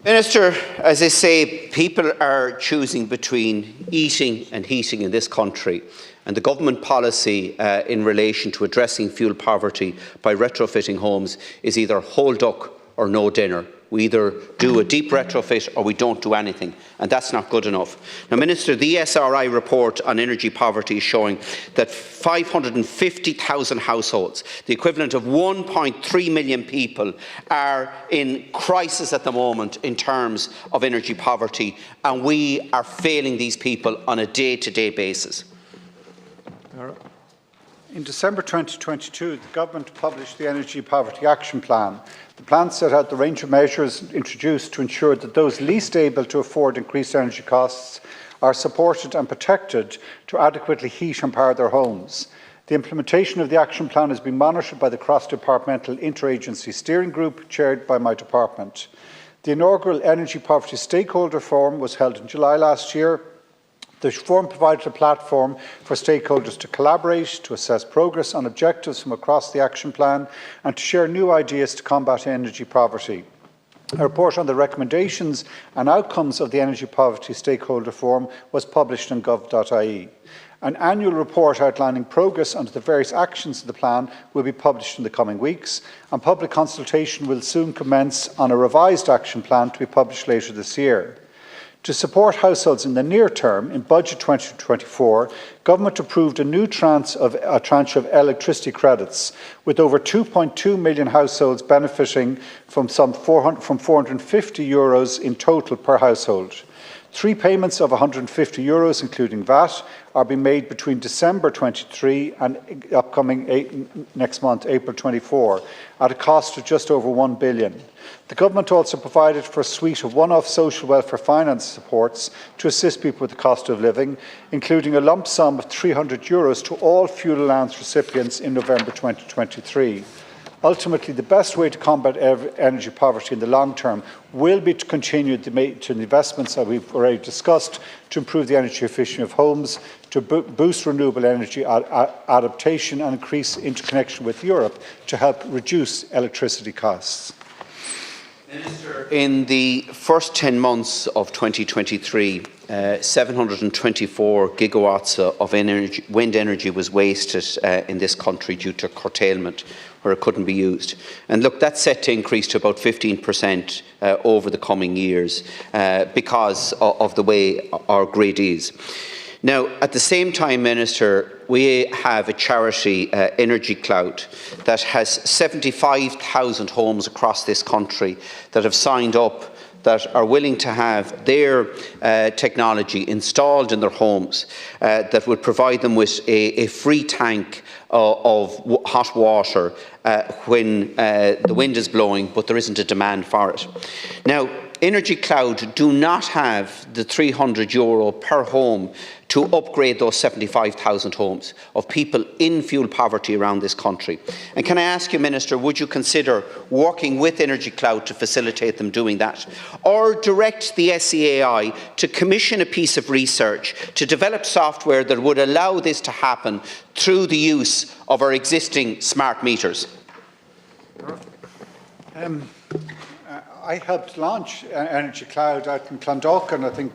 Minister, as I say, people are choosing between eating and heating in this country, and the government policy in relation to addressing fuel poverty by retrofitting homes is either whole duck or no dinner. We either do a deep retrofit or we don't do anything, and that's not good enough. Now, Minister, the SRI report on energy poverty is showing that 550,000 households, the equivalent of 1.3 million people, are in crisis at the moment in terms of energy poverty, and we are failing these people on a day-to-day basis. In December 2022, the Government published the Energy Poverty Action Plan. The plan set out the range of measures introduced to ensure that those least able to afford increased energy costs are supported and protected to adequately heat and power their homes. The implementation of the Action Plan has been monitored by the cross-departmental interagency steering group chaired by my department. The inaugural Energy Poverty Stakeholder Forum was held in July last year. The forum provided a platform for stakeholders to collaborate, to assess progress on objectives from across the action plan, and to share new ideas to combat energy poverty. A report on the recommendations and outcomes of the Energy Poverty Stakeholder Forum was published on gov.ie. An annual report outlining progress under the various actions of the plan will be published in the coming weeks, and public consultation will soon commence on a revised action plan to be published later this year. To support households in the near term, in Budget 2024, Government approved a new tranche of electricity credits, with over 2.2 million households benefiting from from €450 in total per household. 3 payments of €150, including VAT, are being made between December 23 and upcoming next month, April 24, at a cost of just over €1 billion. The Government also provided for a suite of one-off social welfare finance supports to assist people with the cost of living, including a lump sum of €300 to all fuel allowance recipients in November 2023. Ultimately, the best way to combat energy poverty in the long term will be to continue the investments that we've already discussed to improve the energy efficiency of homes, to boost renewable energy adaptation and increase interconnection with Europe to help reduce electricity costs. Minister, in the first 10 months of 2023, 724 gigawatts of wind energy was wasted in this country due to curtailment, where it couldn't be used. And look, that's set to increase to about 15% over the coming years because of the way our grid is. Now, at the same time, Minister, we have a charity, Energy Cloud, that has 75,000 homes across this country that have signed up, that are willing to have their technology installed in their homes that would provide them with a free tank of hot water when the wind is blowing, but there isn't a demand for it. Now, Energy Cloud do not have the €300 per home to upgrade those 75,000 homes of people in fuel poverty around this country. And can I ask you, Minister, would you consider working with Energy Cloud to facilitate them doing that? Or direct the SEAI to commission a piece of research to develop software that would allow this to happen through the use of our existing smart meters? I helped launch Energy Cloud out in Clondalkin, I think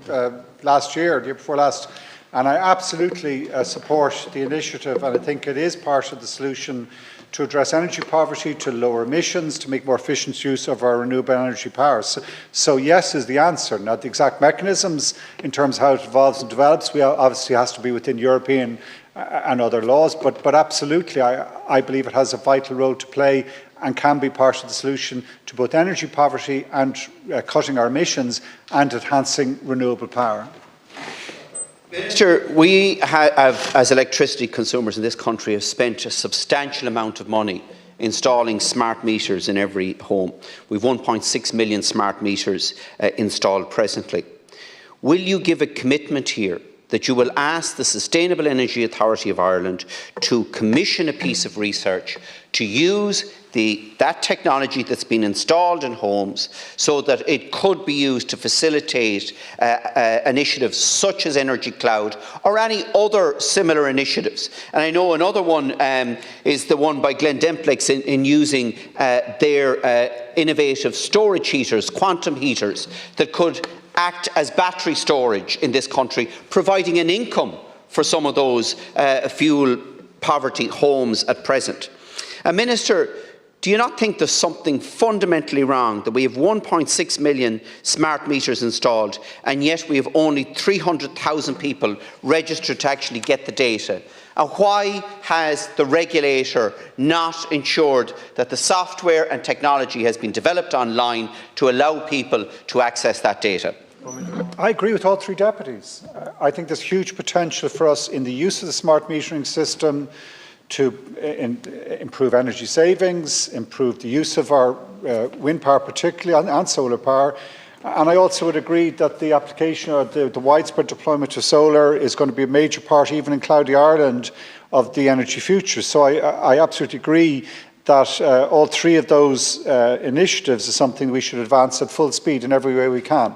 last year, the year before last, and I absolutely support the initiative, and I think it is part of the solution to address energy poverty, to lower emissions, to make more efficient use of our renewable energy power. So yes is the answer. Now, the exact mechanisms in terms of how it evolves and develops, we obviously has to be within European and other laws, but absolutely I believe it has a vital role to play and can be part of the solution to both energy poverty and cutting our emissions and enhancing renewable power. Minister, we have, as electricity consumers in this country, have spent a substantial amount of money installing smart meters in every home. We've 1.6 million smart meters installed presently. Will you give a commitment here that you will ask the Sustainable Energy Authority of Ireland to commission a piece of research to use that technology that's been installed in homes so that it could be used to facilitate initiatives such as Energy Cloud or any other similar initiatives. And I know another one is the one by Glendemplex in using their innovative storage heaters, quantum heaters, that could act as battery storage in this country, providing an income for some of those fuel poverty homes at present. Minister, do you not think there's something fundamentally wrong that we have 1.6 million smart meters installed and yet we have only 300,000 people registered to actually get the data? And why has the regulator not ensured that the software and technology has been developed online to allow people to access that data? I agree with all three deputies. I think there's huge potential for us in the use of the smart metering system to improve energy savings, improve the use of our wind power particularly, and solar power. And I also would agree that the application or the widespread deployment of solar is going to be a major part, even in cloudy Ireland, of the energy future. So I absolutely agree that all three of those initiatives is something we should advance at full speed in every way we can.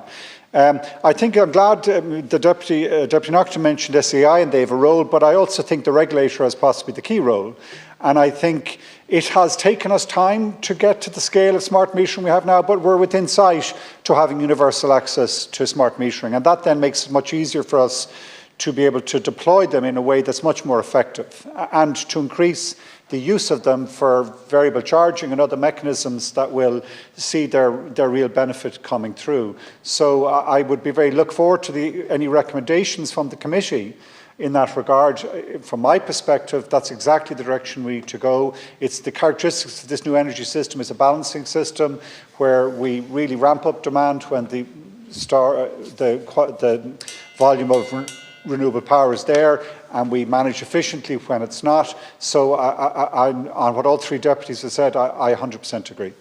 I think I'm glad the Deputy Naughten mentioned SAI and they have a role, but I also think the regulator has possibly the key role. And I think it has taken us time to get to the scale of smart metering we have now, but we're within sight to having universal access to smart metering. And that then makes it much easier for us to be able to deploy them in a way that's much more effective and to increase the use of them for variable charging and other mechanisms that will see their real benefit coming through. So I would look forward to any recommendations from the committee in that regard. From my perspective, that's exactly the direction we need to go. It's the characteristics of this new energy system is a balancing system where we really ramp up demand when the volume of renewable power is there, and we manage efficiently when it's not. So on what all three deputies have said, I 100% agree.